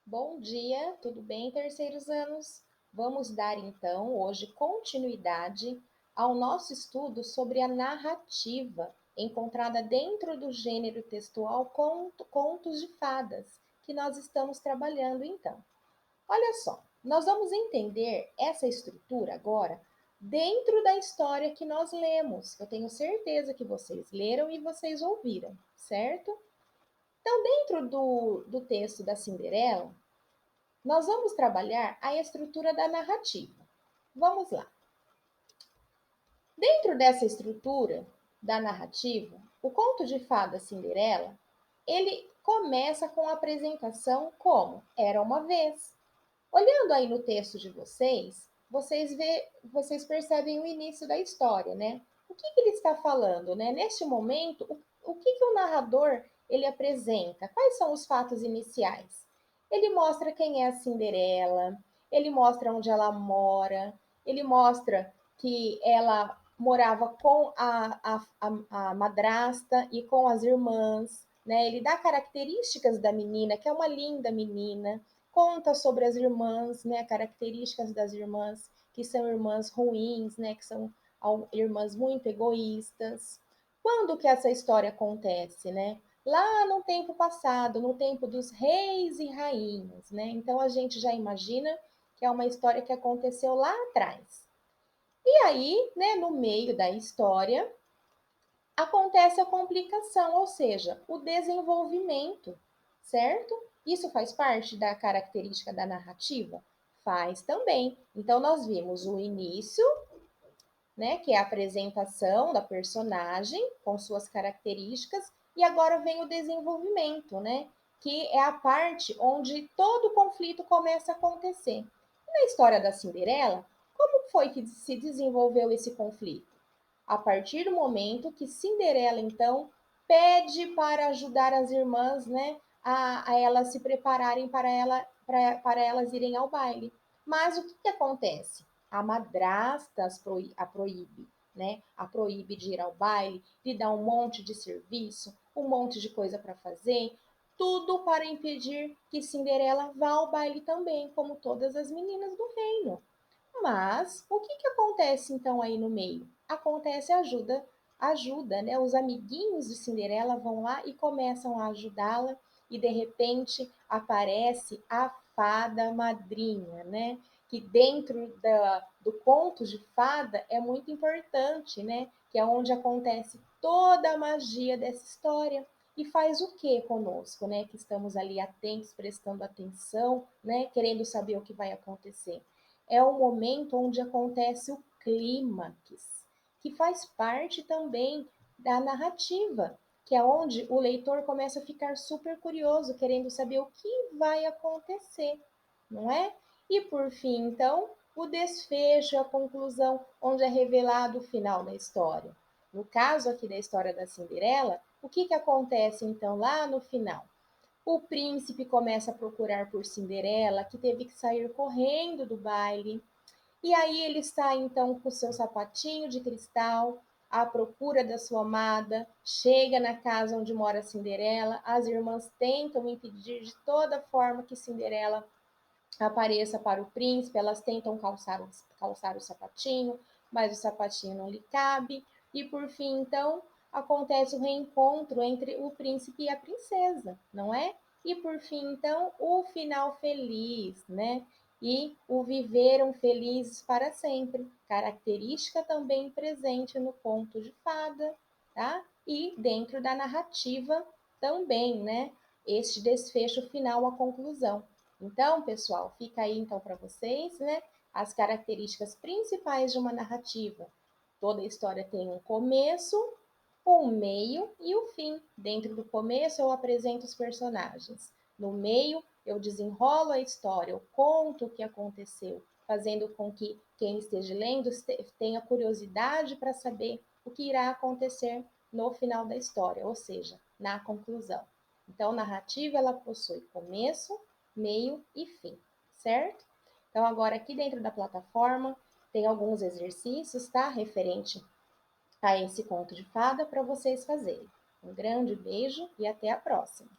Bom dia, tudo bem, terceiros anos? Vamos dar então hoje continuidade ao nosso estudo sobre a narrativa encontrada dentro do gênero textual contos de fadas, que nós estamos trabalhando então. Olha só, nós vamos entender essa estrutura agora dentro da história que nós lemos. Eu tenho certeza que vocês leram e vocês ouviram, certo? Então, dentro do texto da Cinderela, nós vamos trabalhar a estrutura da narrativa. Vamos lá. Dentro dessa estrutura da narrativa, o conto de fada Cinderela, ele começa com a apresentação como era uma vez. Olhando aí no texto de vocês, vocês percebem o início da história, né? O que ele está falando, né? Neste momento, o que o narrador ele apresenta? Quais são os fatos iniciais? Ele mostra quem é a Cinderela, ele mostra onde ela mora, ele mostra que ela morava com a madrasta e com as irmãs, né? Ele dá características da menina, que é uma linda menina, conta sobre as irmãs, né, características das irmãs, que são irmãs ruins, né, que são irmãs muito egoístas. Quando que essa história acontece, né? Lá no tempo passado, no tempo dos reis e rainhas, né? Então a gente já imagina que é uma história que aconteceu lá atrás. E aí, né, no meio da história, acontece a complicação, ou seja, o desenvolvimento, certo? Isso faz parte da característica da narrativa? Faz também. Então, nós vimos o início, né, que é a apresentação da personagem com suas características, e agora vem o desenvolvimento, né, que é a parte onde todo o conflito começa a acontecer. E na história da Cinderela, como foi que se desenvolveu esse conflito? A partir do momento que Cinderela, então, pede para ajudar as irmãs, né, a elas se prepararem para elas irem ao baile. Mas o que, que acontece? A madrasta a proíbe, né? A proíbe de ir ao baile, lhe dá um monte de serviço, um monte de coisa para fazer, tudo para impedir que Cinderela vá ao baile também, como todas as meninas do reino. Mas o que, que acontece então aí no meio? Acontece ajuda, né? Os amiguinhos de Cinderela vão lá e começam a ajudá-la e de repente aparece a fada madrinha, né? Que dentro do conto de fada é muito importante, né? Que é onde acontece toda a magia dessa história. E faz o que conosco, né? Que estamos ali atentos, prestando atenção, né? Querendo saber o que vai acontecer. É o momento onde acontece o clímax, que faz parte também da narrativa, que é onde o leitor começa a ficar super curioso, querendo saber o que vai acontecer, não é? E por fim, então, o desfecho, a conclusão, onde é revelado o final da história. No caso aqui da história da Cinderela, o que, que acontece então lá no final? O príncipe começa a procurar por Cinderela, que teve que sair correndo do baile. E aí ele está então com seu sapatinho de cristal à procura da sua amada, chega na casa onde mora Cinderela, as irmãs tentam impedir de toda forma que Cinderela apareça para o príncipe, elas tentam calçar o sapatinho, mas o sapatinho não lhe cabe, e por fim, então, acontece o reencontro entre o príncipe e a princesa, não é? E por fim, então, o final feliz, né? E o viveram felizes para sempre, característica também presente no conto de fada, tá? E dentro da narrativa também, né? Este desfecho final, a conclusão. Então, pessoal, fica aí então para vocês, né, as características principais de uma narrativa. Toda história tem um começo, um meio e o fim. Dentro do começo eu apresento os personagens. No meio eu desenrolo a história, eu conto o que aconteceu, fazendo com que quem esteja lendo tenha curiosidade para saber o que irá acontecer no final da história, ou seja, na conclusão. Então, narrativa ela possui começo, meio e fim, certo? Então, agora aqui dentro da plataforma tem alguns exercícios, tá? Referente a esse conto de fada para vocês fazerem. Um grande beijo e até a próxima!